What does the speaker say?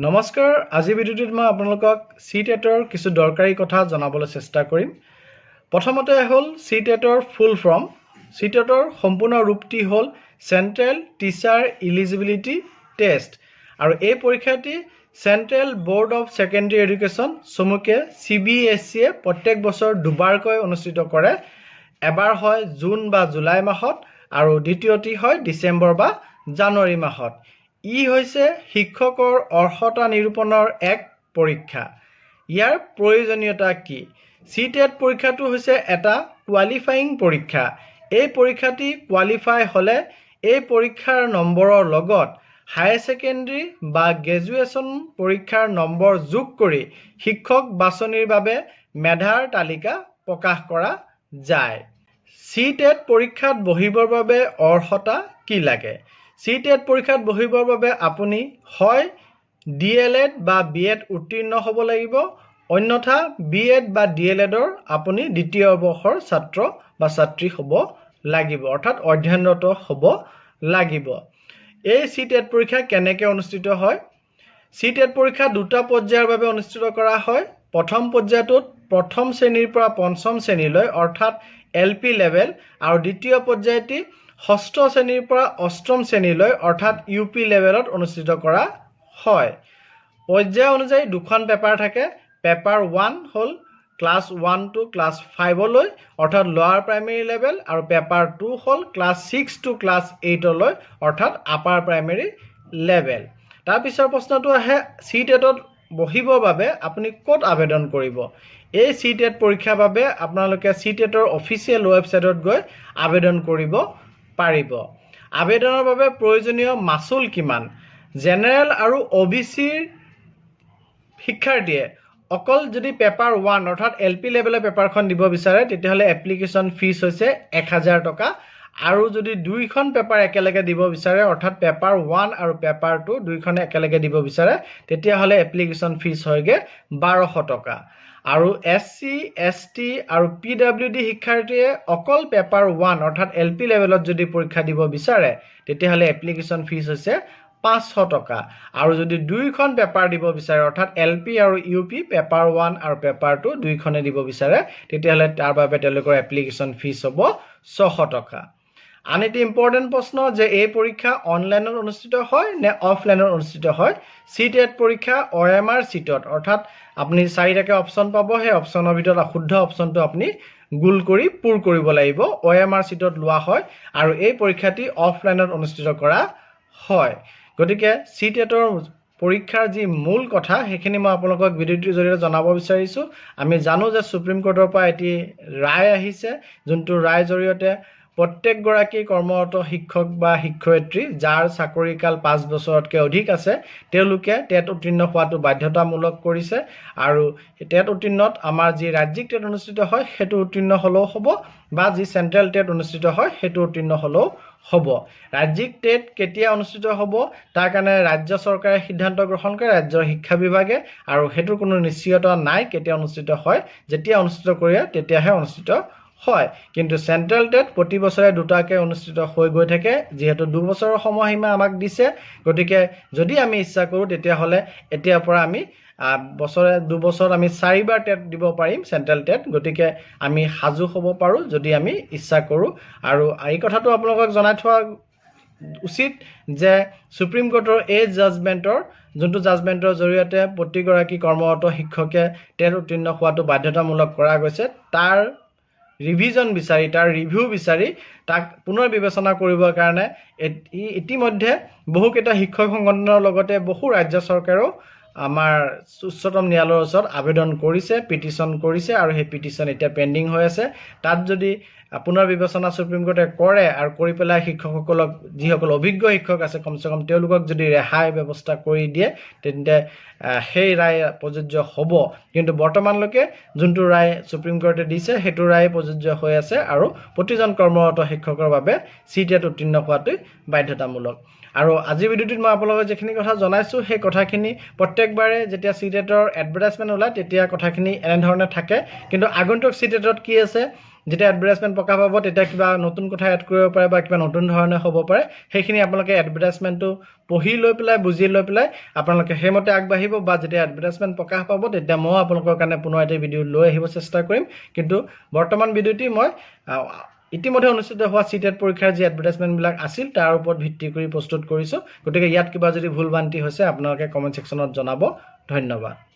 নমস্কাৰ আজি ভিডিঅ'টোত মই আপোনালোকক সিটেটৰ কিছু দৰকাৰী কথা জনাবলৈ চেষ্টা কৰিম। প্ৰথমতে হ'ল সিটেটৰ ফুল ফৰ্ম। সিটেটৰ সম্পূৰ্ণ ৰূপটি হ'ল চেন্ট্ৰেল টিচাৰ ইলিজিবিলিটি টেষ্ট আৰু এই পৰীক্ষাটি central board of secondary education চমুকে CBSE প্ৰত্যেক বছৰ দুবাৰকৈ অনুষ্ঠিত কৰে। এবাৰ হয় জুন বা জুলাই মাহত আৰু দ্বিতীয়টি হয় ডিসেম্বৰ বা জানুৱাৰী মাহত। ই হৈছে শিক্ষকৰ অৰ্হতা নিৰূপণৰ এক পৰীক্ষা। ইয়াৰ প্ৰয়োজনীয়তা কি? সিটেট পৰীক্ষাটো হৈছে এটা কোৱালিফাইং পৰীক্ষা। এই পৰীক্ষাটি কোৱালিফাই হ'লে এই পৰীক্ষাৰ নম্বৰৰ লগত হায়াৰ সেকেন্ডাৰী বা গ্ৰেজুৱেশ্যন পৰীক্ষাৰ নম্বৰ যোগ কৰি শিক্ষক বাছনিৰ বাবে মেধাৰ তালিকা প্ৰকাশ কৰা যায়। সিটেট পৰীক্ষাত বহিবৰ বাবে অৰ্হতা কি লাগে? সিটেট পৰীক্ষাত বহিবৰ বাবে আপুনি হয় DLED বা BEd উত্তীৰ্ণ হ'ব লাগিব, অন্যথা BEd বা DLEDৰ আপুনি দ্বিতীয় বৰ্ষৰ ছাত্ৰ বা ছাত্ৰী হ'ব লাগিব, অৰ্থাৎ অধ্যয়নৰত হ'ব লাগিব। এই সিটেট পৰীক্ষা কেনেকৈ অনুষ্ঠিত হয়? সিটেট পৰীক্ষা দুটা পৰ্যায়ৰ বাবে অনুষ্ঠিত কৰা হয়। প্ৰথম পৰ্যায়টোত প্ৰথম শ্ৰেণীৰ পৰা পঞ্চম শ্ৰেণীলৈ অৰ্থাৎ LP লেভেল আৰু দ্বিতীয় পৰ্যায়টি ষষ্ঠ শ্ৰেণীৰ পৰা অষ্টম শ্ৰেণীলৈ অৰ্থাৎ UP লেভেলত অনুষ্ঠিত কৰা হয়। পৰ্যায় অনুযায়ী দুখন পেপাৰ থাকে। পেপাৰ 1 হ'ল ক্লাছ 1 to ক্লাছ 5 লৈ অৰ্থাৎ লোৱাৰ প্ৰাইমেৰী লেভেল আৰু পেপাৰ 2 হ'ল ক্লাছ 6 to ক্লাছ 8 লৈ অৰ্থাৎ আপাৰ প্ৰাইমেৰী লেভেল। তাৰ পিছৰ প্ৰশ্নটো আহে সিটেটত বহিবৰ বাবে আপুনি ক'ত আবেদন কৰিব? এই সিটেট পৰীক্ষাৰ বাবে আপোনালোকে সিটেটৰ অফিচিয়েল ৱেবছাইটত গৈ আবেদন কৰিব পাৰিব। আবেদনৰ বাবে প্ৰয়োজনীয় মাচুল কিমান? জেনেৰেল আৰু OBCৰ শিক্ষাৰ্থীয়ে অকল যদি পেপাৰ 1 অৰ্থাৎ LP লেভেলৰ পেপাৰখন দিব বিচাৰে তেতিয়াহ'লে এপ্লিকেশ্যন ফিজ হৈছে 1000 টকা আৰু যদি দুইখন পেপাৰ একেলগে দিব বিচাৰে অৰ্থাৎ পেপাৰ 1 আৰু পেপাৰ 2 দুইখনে একেলগে দিব বিচাৰে তেতিয়াহ'লে এপ্লিকেশ্যন ফিজ হয়গে 1200 টকা। আৰু SC, ST আৰু PWD শিক্ষাৰ্থীয়ে অকল পেপাৰ 1 অৰ্থাৎ LP লেভেলত যদি পৰীক্ষা দিব বিচাৰে তেতিয়াহ'লে এপ্লিকেশ্যন ফিজ হৈছে 500 টকা আৰু যদি দুইখন পেপাৰ দিব বিচাৰে অৰ্থাৎ LP আৰু UP পেপাৰ 1 আৰু পেপাৰ 2 দুইখনে দিব বিচাৰে তেতিয়াহ'লে তাৰ বাবে তেওঁলোকৰ এপ্লিকেশ্যন ফিজ হ'ব 600 টকা। আন এটি ইম্পৰ্টেণ্ট প্ৰশ্ন যে এই পৰীক্ষা অনলাইনত অনুষ্ঠিত হয় নে অফলাইনত অনুষ্ঠিত হয়? সিটেট পৰীক্ষা OMR চিটত অৰ্থাৎ আপুনি 4টাকৈ অপশ্যন পাব। সেই অপশ্যনৰ ভিতৰত শুদ্ধ অপশ্যনটো আপুনি গোল কৰি পূৰ কৰিব লাগিব। OMR চিটত লোৱা হয় আৰু এই পৰীক্ষাটি অফলাইনত অনুষ্ঠিত কৰা হয়। গতিকে সিটেটৰ পৰীক্ষাৰ যি মূল কথা সেইখিনি মই আপোনালোকক ভিডিঅ'টোৰ জৰিয়তে জনাব বিচাৰিছোঁ। আমি জানো যে সুপ্ৰিম কোৰ্টৰ পৰা এটি ৰায় আহিছে, যোনটো ৰায়ৰ জৰিয়তে প্ৰত্যেকগৰাকী কৰ্মৰত শিক্ষক বা শিক্ষয়িত্ৰী যাৰ চাকৰিকাল 5 বছৰতকৈ অধিক আছে তেওঁলোকে টেট উত্তীৰ্ণ হোৱাটো বাধ্যতামূলক কৰিছে আৰু টেট উত্তীৰ্ণত আমাৰ যি ৰাজ্যিক টেট অনুষ্ঠিত হয় সেইটো উত্তীৰ্ণ হ'লেও হ'ব বা যি চেন্ট্ৰেল টেট অনুষ্ঠিত হয় সেইটো উত্তীৰ্ণ হ'লেও হ'ব। ৰাজ্যিক টেট কেতিয়া অনুষ্ঠিত হ'ব তাৰ কাৰণে ৰাজ্য চৰকাৰে সিদ্ধান্ত গ্ৰহণ কৰে, ৰাজ্যৰ শিক্ষা বিভাগে, আৰু সেইটোৰ কোনো নিশ্চয়তা নাই কেতিয়া অনুষ্ঠিত হয়। যেতিয়া অনুষ্ঠিত কৰে তেতিয়াহে অনুষ্ঠিত হয়। কিন্তু চেন্ট্ৰেল টেট প্ৰতি বছৰে দুটাকৈ অনুষ্ঠিত হৈ গৈ থাকে। যিহেতু 2 বছৰৰ সময়সীমা আমাক দিছে গতিকে যদি আমি ইচ্ছা কৰোঁ তেতিয়াহ'লে এতিয়াৰ পৰা আমি বছৰে 2 বছৰত আমি 4বাৰ টেট দিব পাৰিম চেন্ট্ৰেল টেট। গতিকে আমি সাজু হ'ব পাৰোঁ যদি আমি ইচ্ছা কৰোঁ। আৰু এই কথাটো আপোনালোকক জনাই থোৱা উচিত যে সুপ্ৰিম কোৰ্টৰ এই জাজমেণ্টৰ জৰিয়তে প্ৰতিগৰাকী কৰ্মৰত শিক্ষকে টেট উত্তীৰ্ণ হোৱাটো বাধ্যতামূলক কৰা গৈছে। তাৰ ৰিভিজন বিচাৰি তাৰ ৰিভিউ বিচাৰি তাক পুনৰ বিবেচনা কৰিবৰ কাৰণে ইতিমধ্যে বহুকেইটা শিক্ষক সংগঠনৰ লগতে বহু ৰাজ্য চৰকাৰেও আমাৰ উচ্চতম ন্যায়ালয়ৰ ওচৰত আবেদন কৰিছে, পিটিশ্যন কৰিছে আৰু সেই পিটিশ্যন এতিয়া পেণ্ডিং হৈ আছে। তাত যদি পুনৰ বিবেচনা সুপ্ৰিম কোৰ্টে কৰে আৰু কৰি পেলাই শিক্ষকসকলক যিসকল অভিজ্ঞ শিক্ষক আছে কমচে কম তেওঁলোকক যদি ৰেহাই ব্যৱস্থা কৰি দিয়ে তেন্তে সেই ৰায় প্ৰযোজ্য হ'ব। কিন্তু বৰ্তমানলৈকে যোনটো ৰায় সুপ্ৰিম কোৰ্টে দিছে সেইটো ৰায় প্ৰযোজ্য হৈ আছে আৰু প্ৰতিজন কৰ্মৰত শিক্ষকৰ বাবে সিটেট উত্তীৰ্ণ হোৱাটো বাধ্যতামূলক। আৰু আজি ভিডিঅ'টোত মই আপোনালোকক যিখিনি কথা জনাইছোঁ সেই কথাখিনি প্ৰত্যেকবাৰে যেতিয়া সিটেটৰ এডভাৰটাইজমেণ্ট ওলায় তেতিয়া কথাখিনি এনেধৰণে থাকে। কিন্তু আগন্তুক সিটেটত কি আছে যেতিয়া এডভাৰটাইজমেণ্ট প্ৰকাশ পাব তেতিয়া কিবা নতুন কথা এড কৰিব পাৰে বা কিবা নতুন ধৰণে হ'ব পাৰে সেইখিনি আপোনালোকে এডভাৰটাইজমেণ্টটো পঢ়ি লৈ পেলাই বুজি লৈ পেলাই আপোনালোকে সেইমতে আগবাঢ়িব বা যেতিয়া এডভাৰটাইজমেণ্ট প্ৰকাশ পাব তেতিয়া মই আপোনালোকৰ কাৰণে পুনৰ এটা ভিডিঅ' লৈ আহিব চেষ্টা কৰিম কিন্তু বৰ্তমান ভিডিঅ'টি মই ইতিমধ্যে অনুষ্ঠিত হোৱা চিটেট পৰীক্ষাৰ যি এডভাৰটাইজমেণ্টবিলাক আছিল তাৰ ওপৰত ভিত্তি কৰি প্ৰস্তুত কৰিছোঁ গতিকে ইয়াত কিবা যদি ভুল ভ্ৰান্তি হৈছে আপোনালোকে কমেণ্ট ছেকশ্যনত জনাব ধন্যবাদ